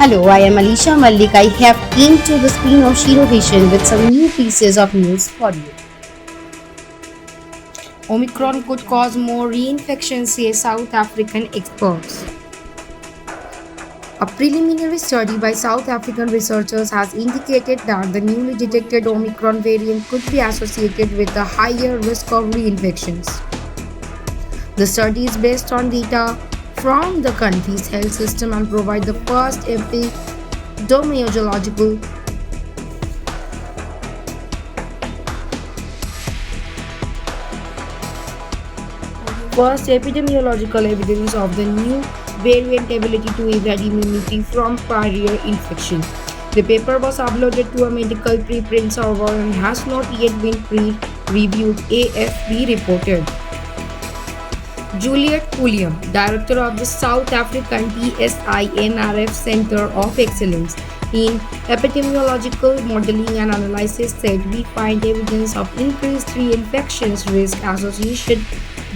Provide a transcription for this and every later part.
Hello, I am Alisha Malik. I have came to the screen of Shiro Vision with some new pieces of news for you. Omicron could cause more reinfections, say South African experts. A preliminary study by South African researchers has indicated that the newly detected Omicron variant could be associated with a higher risk of reinfections. The study is based on data from the country's health system and provide the epidemiological epidemiological evidence of the new variant ability to evade immunity from prior infection. The paper was uploaded to a medical preprint server and has not yet been pre-reviewed, AFP reported. Juliet Pulliam, director of the South African TSINRF Center of Excellence in Epidemiological Modeling and Analysis, said we find evidence of increased reinfections risk associated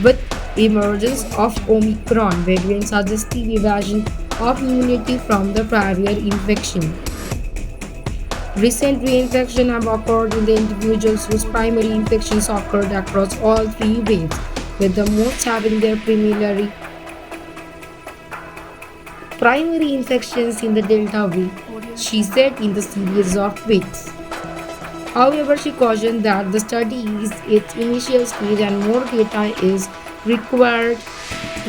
with emergence of Omicron variant suggestive evasion of immunity from the prior infection. Recent reinfections have occurred in the individuals whose primary infections occurred across all three waves, with the most having their primary infections in the Delta wave, she said in the series of tweets. However, she cautioned that the study is its initial stage and more data is required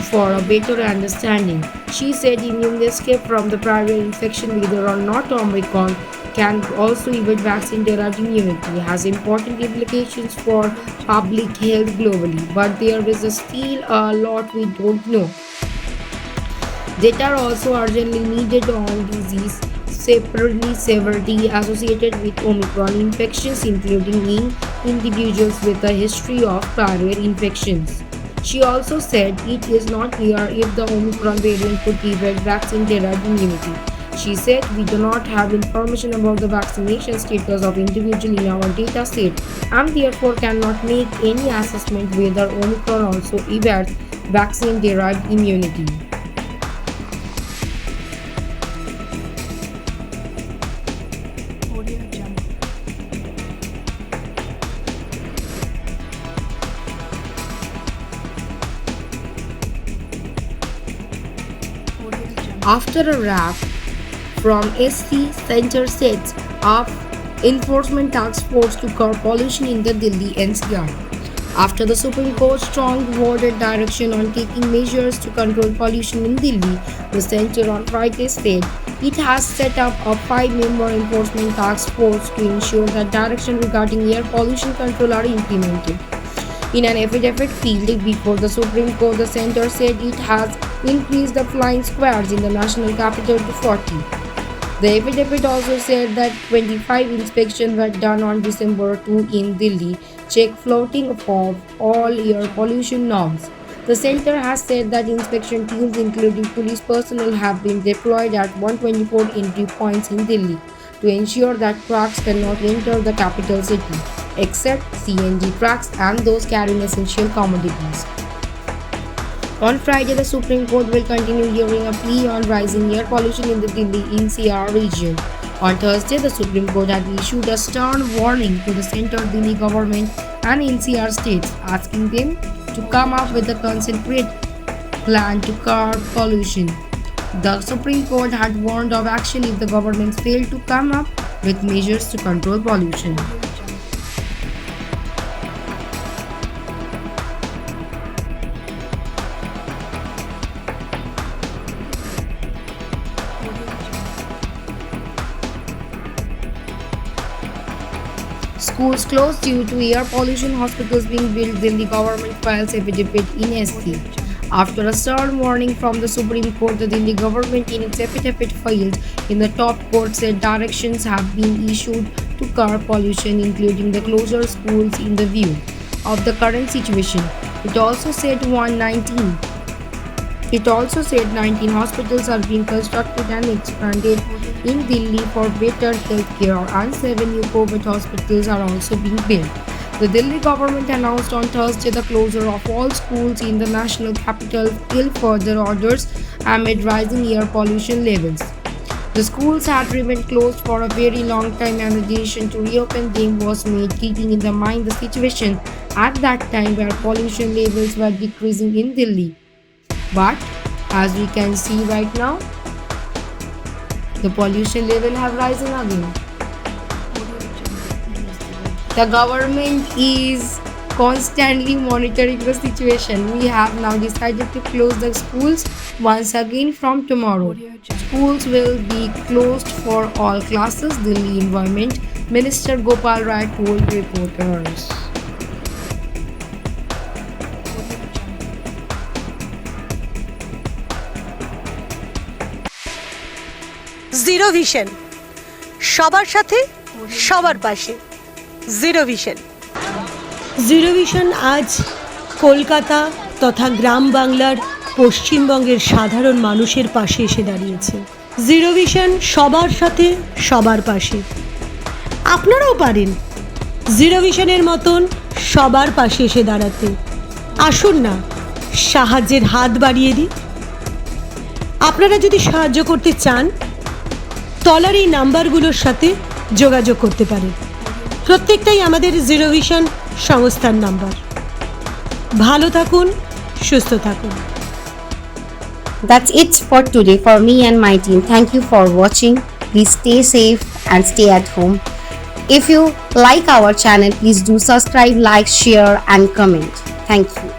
for a better understanding. She said immune escape from the prior infection, whether or not Omicron, can also evade vaccine-derived immunity, has important implications for public health globally, but there is still a lot we don't know. Data are also urgently needed on disease severity associated with Omicron infections, including in individuals with a history of prior infections. She also said it is not clear if the Omicron variant could evade vaccine-derived immunity. She said we do not have information about the vaccination status of individuals in our data set and therefore cannot make any assessment whether Omicron also evades vaccine-derived immunity. After a wrap from SC Center sets up enforcement task force to curb pollution in the Delhi NCR. After the Supreme Court strong-worded direction on taking measures to control pollution in Delhi, the center on Friday said it has set up a 5-member enforcement task force to ensure that direction regarding air pollution control are implemented. In an affidavit filed before the Supreme Court, the center said it has increased the flying squads in the national capital to 40. The affidavit also said that 25 inspections were done on December 2 in Delhi, check floating of all air pollution norms. The center has said that inspection teams, including police personnel, have been deployed at 124 entry points in Delhi to ensure that trucks cannot enter the capital city, except CNG trucks and those carrying essential commodities. On Friday, the Supreme Court will continue hearing a plea on rising air pollution in the Delhi NCR region. On Thursday, the Supreme Court had issued a stern warning to the center Delhi government and NCR states, asking them to come up with a concentrate plan to curb pollution. The Supreme Court had warned of action if the governments failed to come up with measures to control pollution. Schools closed due to air pollution, hospitals being built, Delhi government files affidavit in SC. After a stern warning from the Supreme Court, the Delhi government in its affidavit filed in the top court said directions have been issued to curb pollution, including the closure of schools in the view of the current situation. It also said 19 hospitals are being constructed and expanded in Delhi for better health care and 7 new COVID hospitals are also being built. The Delhi government announced on Thursday the closure of all schools in the national capital till further orders amid rising air pollution levels. The schools had remained closed for a very long time and the decision to reopen them was made keeping in the mind the situation at that time where pollution levels were decreasing in Delhi. But as we can see right now, the pollution level have risen again. The government is constantly monitoring the situation. We have now decided to close the schools once again from tomorrow. Schools will be closed for all classes, Delhi Environment Minister Gopal Rai told reporters. Zero vision, সবার সাথে সবার পাশে। Zero vision. Zero vision আজ কলকাতা তথা গ্রাম বাংলার পশ্চিমবঙ্গের সাধারণ মানুষের পাশে এসে দাঁড়িয়েছে। জিরো ভিশন সবার সাথে সবার পাশে। আপনারাও পারেন জিরো ভিশনের মতন সবার পাশে এসে দাঁড়াতে। আসুন না সাহায্যের হাত বাড়িয়ে দিই। আপনারা যদি সাহায্য করতে চান তলার এই নাম্বারগুলোর সাথে যোগাযোগ করতে পারেন। প্রত্যেকটাই আমাদের জিরো ভিশন সংস্থার নাম্বার। ভালো থাকুন, সুস্থ থাকুন। That's it for today for me and my team. Thank you for watching. Please stay safe and stay at home. If you like our channel, please do subscribe, like, share and comment. Thank you.